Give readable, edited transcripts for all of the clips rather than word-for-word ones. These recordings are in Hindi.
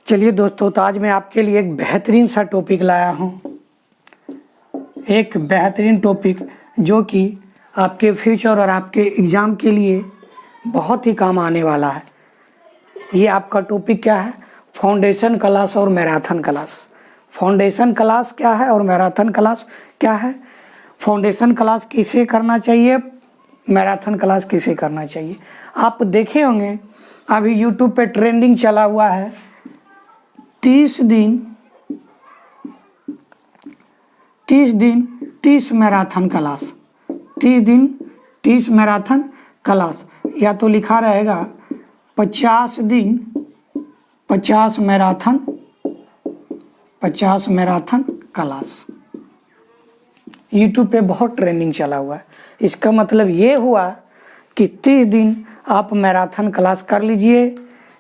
चलिए दोस्तों, तो आज मैं आपके लिए एक बेहतरीन सा टॉपिक लाया हूँ। एक बेहतरीन टॉपिक जो कि आपके फ्यूचर और आपके एग्ज़ाम के लिए बहुत ही काम आने वाला है। ये आपका टॉपिक क्या है? फाउंडेशन क्लास और मैराथन क्लास। फाउंडेशन क्लास क्या है और मैराथन क्लास क्या है? फाउंडेशन क्लास किसे करना चाहिए, मैराथन क्लास किसे करना चाहिए? आप देखे होंगे अभी यूट्यूब पे ट्रेंडिंग चला हुआ है 30 दिन 30 मैराथन क्लास। 30 दिन 30 मैराथन क्लास, या तो लिखा रहेगा 50 दिन 50 मैराथन क्लास। यूट्यूब पे बहुत ट्रेंडिंग चला हुआ है। इसका मतलब ये हुआ कि 30 दिन आप मैराथन क्लास कर लीजिए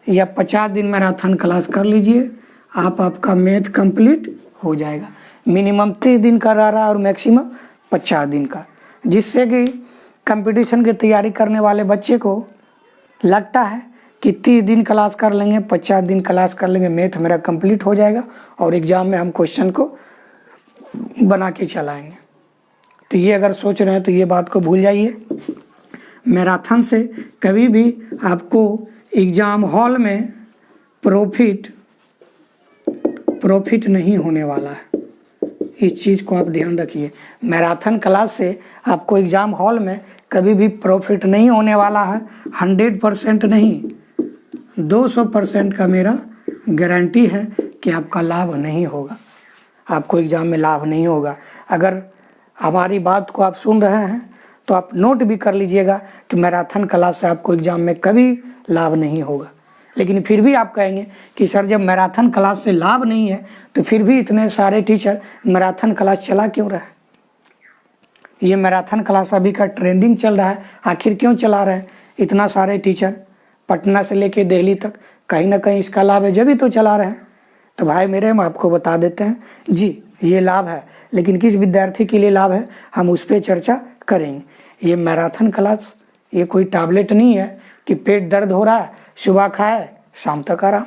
या 50 दिन मैराथन क्लास कर लीजिए, आपका मैथ कंप्लीट हो जाएगा। मिनिमम 30 दिन का रह रहा है और मैक्सिमम 50 दिन का, जिससे कि कंपटीशन की तैयारी करने वाले बच्चे को लगता है कि 30 दिन क्लास कर लेंगे, 50 दिन क्लास कर लेंगे, मैथ मेरा कंप्लीट हो जाएगा और एग्ज़ाम में हम क्वेश्चन को बना के चलाएंगे। तो ये अगर सोच रहे हैं तो ये बात को भूल जाइए। मैराथन से कभी भी आपको एग्ज़ाम हॉल में प्रॉफिट नहीं होने वाला है। इस चीज़ को आप ध्यान रखिए। मैराथन क्लास से आपको एग्ज़ाम हॉल में कभी भी प्रॉफिट नहीं होने वाला है। 100% नहीं, 200% का मेरा गारंटी है कि आपका लाभ नहीं होगा, आपको एग्ज़ाम में लाभ नहीं होगा। अगर हमारी बात को आप सुन रहे हैं तो आप नोट भी कर लीजिएगा कि मैराथन क्लास से आपको एग्ज़ाम में कभी लाभ नहीं होगा। लेकिन फिर भी आप कहेंगे कि सर जब मैराथन क्लास से लाभ नहीं है तो फिर भी इतने सारे टीचर मैराथन क्लास चला क्यों रहे हैं? ये मैराथन क्लास अभी का ट्रेंडिंग चल रहा है, आखिर क्यों चला रहे हैं इतना सारे टीचर? पटना से लेके दिल्ली तक कहीं ना कहीं इसका लाभ है, जब भी तो चला रहे हैं। तो भाई मेरे, हम आपको बता देते हैं जी, ये लाभ है, लेकिन किस विद्यार्थी के लिए लाभ है हम उस पर चर्चा करेंगे। ये मैराथन क्लास ये कोई टैबलेट नहीं है कि पेट दर्द हो रहा है सुबह खाए शाम तक आराम,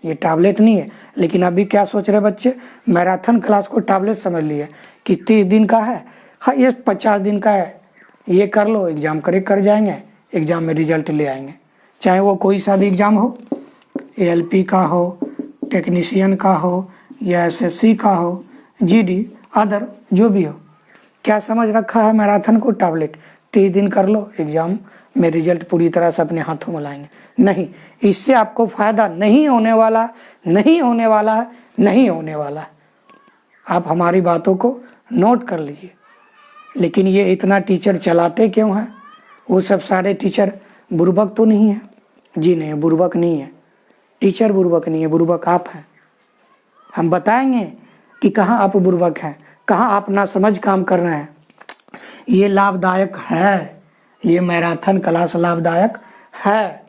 ये टैबलेट नहीं है। लेकिन अभी क्या सोच रहे बच्चे, मैराथन क्लास को टैबलेट समझ लिए कि 30 दिन का है, हाँ ये 50 दिन का है, ये कर लो, एग्ज़ाम कर जाएंगे, एग्ज़ाम में रिजल्ट ले आएंगे। चाहे वो कोई सा भी एग्ज़ाम हो, ALP का हो, टेक्नीशियन का हो या SSC का हो, GD अदर जो भी हो। क्या समझ रखा है मैराथन को? टैबलेट। 30 दिन कर लो, एग्ज़ाम में रिजल्ट पूरी तरह से अपने हाथों में लाएंगे। नहीं, इससे आपको फ़ायदा नहीं होने वाला। आप हमारी बातों को नोट कर लीजिए। लेकिन ये इतना टीचर चलाते क्यों हैं? वो सब सारे टीचर बुर्बक तो नहीं है? जी नहीं, बुर्बक नहीं है, टीचर बुर्बक नहीं है, बुर्बक आप हैं। हम बताएंगे कि कहाँ आप बुर्बक हैं, कहाँ आप नासमझ काम कर रहे हैं। ये लाभदायक है, ये मैराथन क्लास लाभदायक है,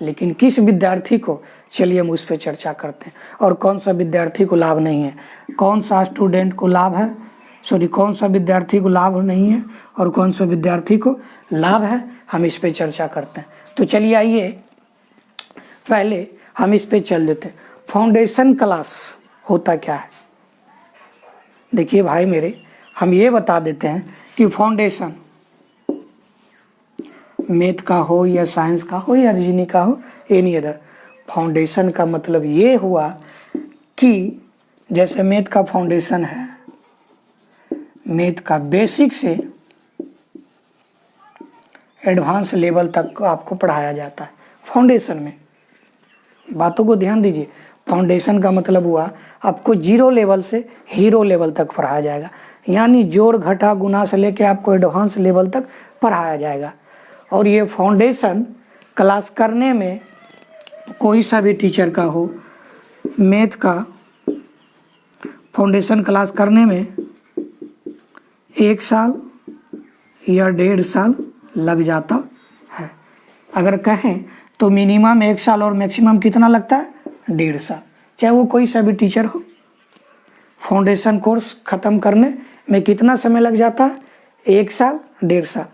लेकिन किस विद्यार्थी को, चलिए हम उस पर चर्चा करते हैं। और कौन सा विद्यार्थी को लाभ नहीं है, कौन सा स्टूडेंट को लाभ है, कौन सा विद्यार्थी को लाभ नहीं है और कौन सा विद्यार्थी को लाभ है, हम इस पर चर्चा करते हैं। तो चलिए आइए पहले हम इस पे चल देते हैं। फाउंडेशन क्लास होता क्या है? देखिए भाई मेरे, हम ये बता देते हैं कि फाउंडेशन मैथ का हो या साइंस का हो या रीजनिंग का हो, एनी अदर, फाउंडेशन का मतलब ये हुआ कि जैसे मैथ का फाउंडेशन है, मैथ का बेसिक से एडवांस लेवल तक आपको पढ़ाया जाता है फाउंडेशन में। बातों को ध्यान दीजिए। फाउंडेशन का मतलब हुआ आपको 0 लेवल से हीरो लेवल तक पढ़ाया जाएगा, यानी जोड़ घटा गुना से लेके आपको एडवांस लेवल तक पढ़ाया जाएगा। और ये फाउंडेशन क्लास करने में कोई सा भी टीचर का हो, मैथ का फाउंडेशन क्लास करने में 1 साल या 1.5 साल लग जाता है। अगर कहें तो मिनिमम 1 साल और मैक्सिमम कितना लगता है? 1.5 साल, चाहे वो कोई सा भी टीचर हो। फाउंडेशन कोर्स ख़त्म करने में कितना समय लग जाता है? 1 साल 1.5 साल।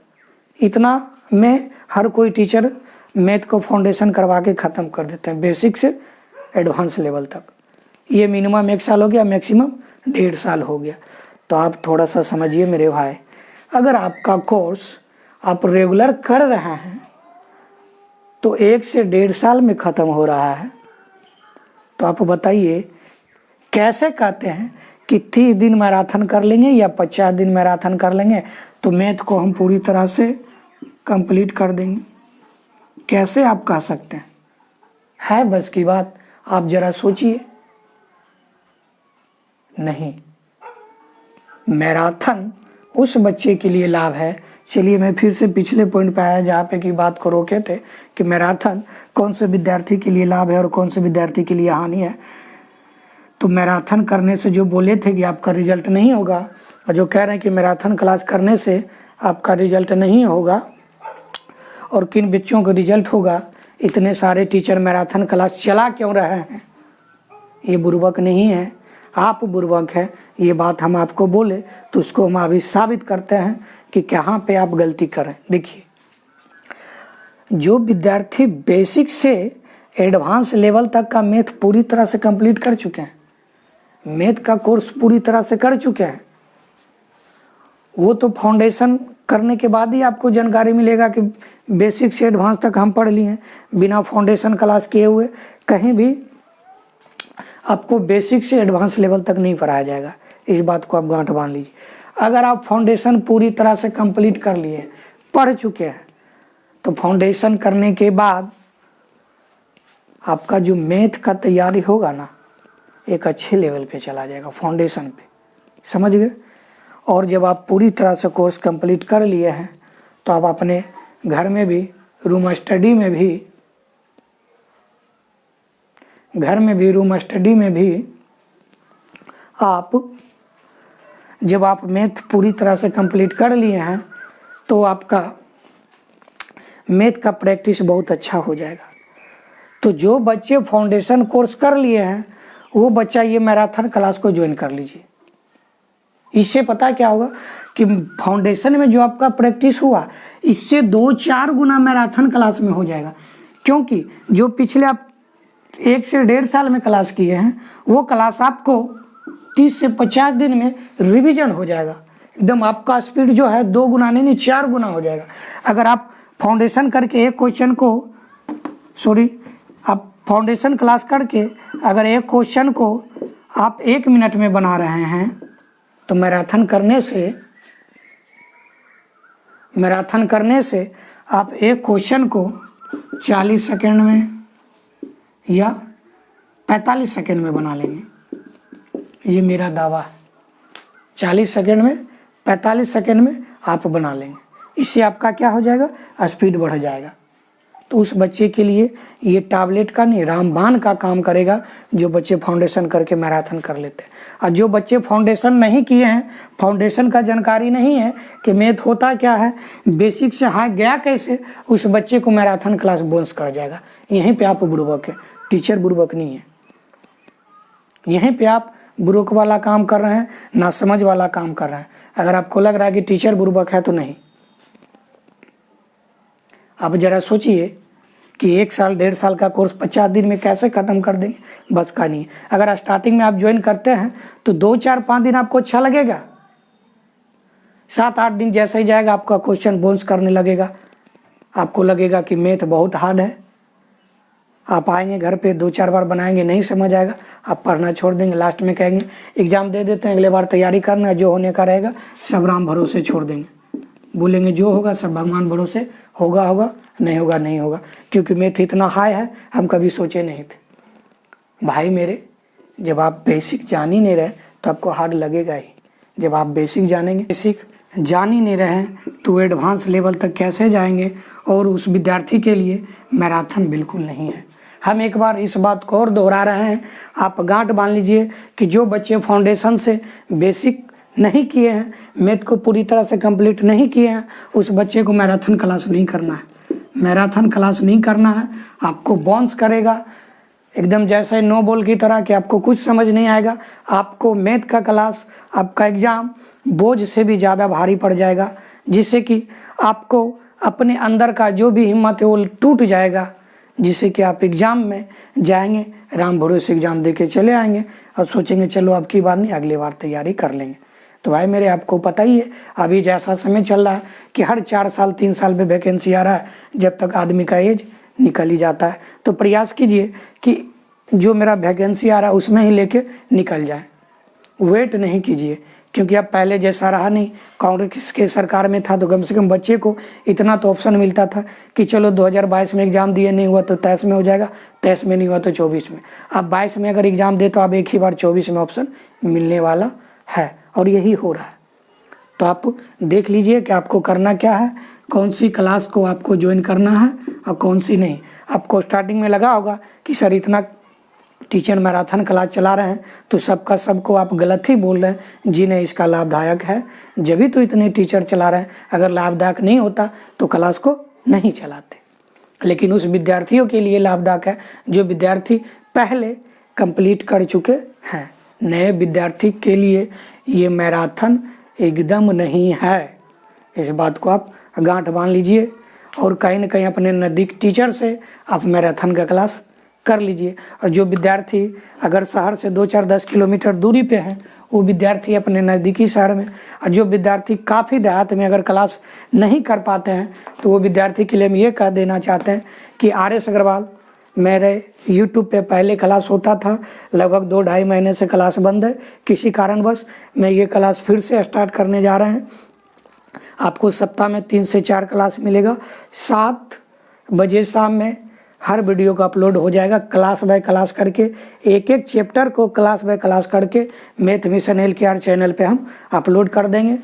इतना में हर कोई टीचर मैथ को फाउंडेशन करवा के ख़त्म कर देते हैं, बेसिक से एडवांस लेवल तक। ये मिनिमम 1 साल हो गया, मैक्सिमम 1.5 साल हो गया। तो आप थोड़ा सा समझिए मेरे भाई, अगर आपका कोर्स आप रेगुलर कर रहे हैं तो 1 से 1.5 साल में ख़त्म हो रहा है। तो आप बताइए कैसे कहते हैं कि 30 दिन मैराथन कर लेंगे या 50 दिन मैराथन कर लेंगे तो मैथ को हम पूरी तरह से कंप्लीट कर देंगे? कैसे आप कह सकते हैं? है बस की बात? आप जरा सोचिए। नहीं, मैराथन उस बच्चे के लिए लाभ है। चलिए मैं फिर से पिछले पॉइंट पे आया जहाँ पे की बात को रोके थे कि मैराथन कौन से विद्यार्थी के लिए लाभ है और कौन से विद्यार्थी के लिए हानि है। तो मैराथन करने से जो बोले थे कि आपका रिजल्ट नहीं होगा, और जो कह रहे हैं कि मैराथन क्लास करने से आपका रिजल्ट नहीं होगा और किन बच्चों का रिजल्ट होगा, इतने सारे टीचर मैराथन क्लास चला क्यों रहे हैं? ये बुर्बक नहीं है, आप बुर्बक है। ये बात हम आपको बोले तो उसको हम अभी साबित करते हैं कि कहाँ पे आप गलती करें। देखिए, जो विद्यार्थी बेसिक से एडवांस लेवल तक का मैथ पूरी तरह से कंप्लीट कर चुके हैं, मैथ का कोर्स पूरी तरह से कर चुके हैं, वो तो फाउंडेशन करने के बाद ही आपको जानकारी मिलेगा कि बेसिक से एडवांस तक हम पढ़ लिए हैं। बिना फाउंडेशन क्लास किए हुए कहीं भी आपको बेसिक से एडवांस लेवल तक नहीं पढ़ाया जाएगा। इस बात को आप गांठ बांध लीजिए। अगर आप फाउंडेशन पूरी तरह से कंप्लीट कर लिए, पढ़ चुके हैं, तो फाउंडेशन करने के बाद आपका जो मैथ का तैयारी होगा ना, एक अच्छे लेवल पे चला जाएगा फाउंडेशन पे, समझ गए? और जब आप पूरी तरह से कोर्स कंप्लीट कर लिए हैं तो आप अपने घर में भी, रूम स्टडी में भी आप, जब आप मैथ पूरी तरह से कंप्लीट कर लिए हैं तो आपका मैथ का प्रैक्टिस बहुत अच्छा हो जाएगा। तो जो बच्चे फाउंडेशन कोर्स कर लिए हैं वो बच्चा ये मैराथन क्लास को ज्वाइन कर लीजिए। इससे पता क्या होगा कि फाउंडेशन में जो आपका प्रैक्टिस हुआ, इससे 2-4 गुना मैराथन क्लास में हो जाएगा। क्योंकि जो पिछले आप 1 से 1.5 साल में क्लास किए हैं, वो क्लास आपको 30 से 50 दिन में रिवीजन हो जाएगा। एकदम आपका स्पीड जो है 2 गुना नहीं 4 गुना हो जाएगा। अगर आप फाउंडेशन करके एक क्वेश्चन को, आप फाउंडेशन क्लास करके अगर एक क्वेश्चन को आप 1 मिनट में बना रहे हैं तो मैराथन करने से आप एक क्वेश्चन को 40 सेकेंड में या 45 सेकेंड में बना लेंगे। ये मेरा दावा है, 40 सेकेंड में, 45 सेकेंड में आप बना लेंगे। इससे आपका क्या हो जाएगा, स्पीड बढ़ जाएगा। तो उस बच्चे के लिए ये टैबलेट का नहीं, रामबाण का काम करेगा जो बच्चे फाउंडेशन करके मैराथन कर लेते हैं। और जो बच्चे फाउंडेशन नहीं किए हैं, फाउंडेशन का जानकारी नहीं है कि मैथ होता क्या है, बेसिक से हाई गया कैसे, उस बच्चे को मैराथन क्लास बोनस कर जाएगा। यहीं पे आप बुर्बक है, टीचर बुर्बक नहीं है। यहीं पे आप बुर्बक वाला काम कर रहे हैं, ना समझ वाला काम कर रहे हैं। अगर आपको लग रहा है कि टीचर बुर्बक है तो नहीं। आप जरा सोचिए कि 1 साल 1.5 साल का कोर्स 50 दिन में कैसे ख़त्म कर देंगे, बस का नहीं है। अगर स्टार्टिंग में आप ज्वाइन करते हैं तो 2, 4, 5 दिन आपको अच्छा लगेगा, 7, 8 दिन जैसे ही जाएगा आपका क्वेश्चन बोन्स करने लगेगा, आपको लगेगा कि मैथ बहुत हार्ड है। आप आएंगे घर पे 2-4 बार बनाएंगे, नहीं समझ आएगा, आप पढ़ना छोड़ देंगे। लास्ट में कहेंगे एग्ज़ाम दे देते हैं, अगले बार तैयारी करना, जो होने का रहेगा सब राम भरोसे छोड़ देंगे। बोलेंगे जो होगा सब भगवान भरोसे, होगा होगा, नहीं होगा नहीं होगा, क्योंकि मैथ इतना हाई है हम कभी सोचे नहीं थे। भाई मेरे, जब आप बेसिक जान ही नहीं रहे तो आपको हार्ड लगेगा ही। जब आप बेसिक जानेंगे, बेसिक जान ही नहीं रहे तो एडवांस लेवल तक कैसे जाएंगे। और उस विद्यार्थी के लिए मैराथन बिल्कुल नहीं है। हम एक बार इस बात को और दोहरा रहे हैं, आप गांठ बांध लीजिए कि जो बच्चे फाउंडेशन से बेसिक नहीं किए हैं, मैथ को पूरी तरह से कंप्लीट नहीं किए हैं, उस बच्चे को मैराथन क्लास नहीं करना है। मैराथन क्लास नहीं करना है, आपको बाउंस करेगा एकदम जैसे नो बॉल की तरह कि आपको कुछ समझ नहीं आएगा। आपको मैथ का क्लास, आपका एग्ज़ाम बोझ से भी ज़्यादा भारी पड़ जाएगा, जिससे कि आपको अपने अंदर का जो भी हिम्मत है वो टूट जाएगा। जिससे कि आप एग्ज़ाम में जाएंगे, राम भरोसे एग्ज़ाम दे के चले आएंगे और सोचेंगे चलो अब की बार नहीं अगली बार तैयारी कर लेंगे। तो भाई मेरे आपको पता ही है अभी जैसा समय चल रहा है कि हर 4 साल 3 साल में वैकेंसी आ रहा है, जब तक आदमी का एज निकल ही जाता है। तो प्रयास कीजिए कि जो मेरा वैकेंसी आ रहा है उसमें ही लेके निकल जाए, वेट नहीं कीजिए, क्योंकि अब पहले जैसा रहा नहीं। कांग्रेस के सरकार में था तो कम से कम बच्चे को इतना तो ऑप्शन मिलता था कि चलो 2022 में एग्ज़ाम दिए, नहीं हुआ तो 23 में हो जाएगा, 23 में नहीं हुआ तो 24 में। अब 22 में अगर एग्ज़ाम दे तो आप एक ही बार 24 में ऑप्शन मिलने वाला है, और यही हो रहा है। तो आप देख लीजिए कि आपको करना क्या है, कौन सी क्लास को आपको ज्वाइन करना है और कौन सी नहीं। आपको स्टार्टिंग में लगा होगा कि सर इतना टीचर मैराथन क्लास चला रहे हैं तो सबका सबको आप गलत ही बोल रहे हैं, जी नहीं, इसका लाभदायक है, जब भी तो इतने टीचर चला रहे हैं। अगर लाभदायक नहीं होता तो क्लास को नहीं चलाते, लेकिन उस विद्यार्थियों के लिए लाभदायक है जो विद्यार्थी पहले कंप्लीट कर चुके हैं। नए विद्यार्थी के लिए ये मैराथन एकदम नहीं है, इस बात को आप गांठ बांध लीजिए। और कहीं ना कहीं अपने नज़दीक टीचर से आप मैराथन का क्लास कर लीजिए। और जो विद्यार्थी अगर शहर से 2-4-10 किलोमीटर दूरी पे हैं वो विद्यार्थी अपने नज़दीकी शहर में, और जो विद्यार्थी काफ़ी देहात में अगर क्लास नहीं कर पाते हैं तो वो विद्यार्थी के लिए हम ये कह देना चाहते हैं कि RS अग्रवाल मेरे YouTube पे पहले क्लास होता था, लगभग 2-2.5 महीने से क्लास बंद है। किसी कारणवश मैं ये क्लास फिर से स्टार्ट करने जा रहे हैं। आपको सप्ताह में 3 से 4 क्लास मिलेगा, 7 बजे शाम में हर वीडियो का अपलोड हो जाएगा, क्लास बाय क्लास करके, एक एक चैप्टर को क्लास बाय क्लास करके मैथ मिशन LKR चैनल पे हम अपलोड कर देंगे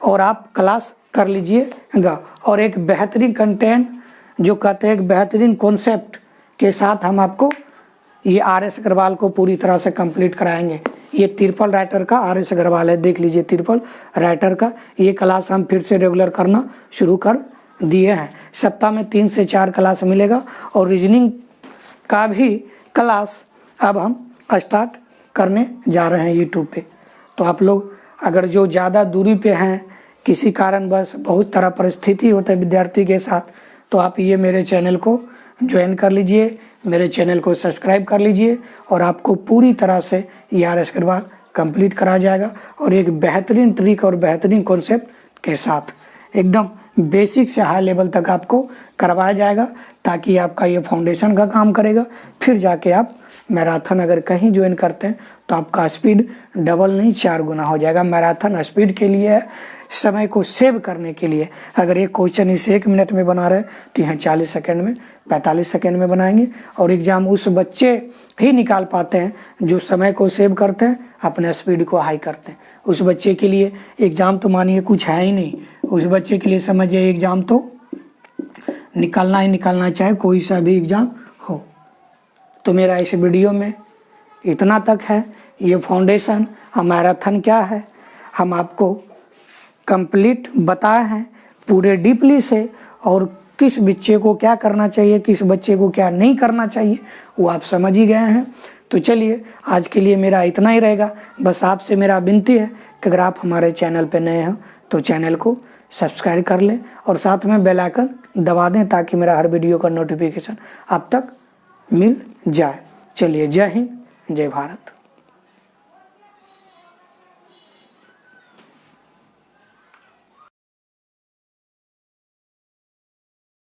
और आप क्लास कर लीजिएगा। और एक बेहतरीन कंटेंट जो कहते हैं एक बेहतरीन कॉन्सेप्ट के साथ हम आपको ये RS अग्रवाल को पूरी तरह से कंप्लीट कराएंगे। ये ट्रिपल राइटर का RS अग्रवाल है, देख लीजिए, ट्रिपल राइटर का ये क्लास हम फिर से रेगुलर करना शुरू कर दिए हैं। सप्ताह में 3 से 4 क्लास मिलेगा और रीजनिंग का भी क्लास अब हम स्टार्ट करने जा रहे हैं यूट्यूब पे। तो आप लोग अगर जो ज़्यादा दूरी पे हैं, किसी कारणवश बहुत तरह परिस्थिति होता है विद्यार्थी के साथ, तो आप ये मेरे चैनल को ज्वाइन कर लीजिए, मेरे चैनल को सब्सक्राइब कर लीजिए और आपको पूरी तरह से ये RS अग्रवाल कंप्लीट करा जाएगा और एक बेहतरीन ट्रिक और बेहतरीन कॉन्सेप्ट के साथ एकदम बेसिक से हाई लेवल तक आपको करवाया जाएगा, ताकि आपका ये फाउंडेशन का काम करेगा। फिर जाके आप मैराथन अगर कहीं ज्वाइन करते हैं तो आपका स्पीड डबल नहीं 4 गुना हो जाएगा। मैराथन स्पीड के लिए है, समय को सेव करने के लिए। अगर एक क्वेश्चन इसे 1 मिनट में बना रहे हैं तो यहाँ 40 सेकेंड में, 45 सेकेंड में बनाएंगे। और एग्ज़ाम उस बच्चे ही निकाल पाते हैं जो समय को सेव करते हैं, अपने स्पीड को हाई करते हैं। उस बच्चे के लिए एग्ज़ाम तो मानिए कुछ है ही नहीं, उस बच्चे के लिए समझिए एग्ज़ाम तो निकलना ही निकलना, चाहे कोई सा भी एग्ज़ाम हो। तो मेरा इस वीडियो में इतना तक है। ये फाउंडेशन मैराथन क्या है हम आपको कंप्लीट बताए हैं पूरे डीपली से, और किस बच्चे को क्या करना चाहिए, किस बच्चे को क्या नहीं करना चाहिए, वो आप समझ ही गए हैं। तो चलिए आज के लिए मेरा इतना ही रहेगा। बस आपसे मेरा विनती है कि अगर आप हमारे चैनल पर नए हैं तो चैनल को सब्सक्राइब कर लें और साथ में बेल आइकन दबा दें, ताकि मेरा हर वीडियो का नोटिफिकेशन आप तक मिल जाए। चलिए, जय हिंद, जय भारत।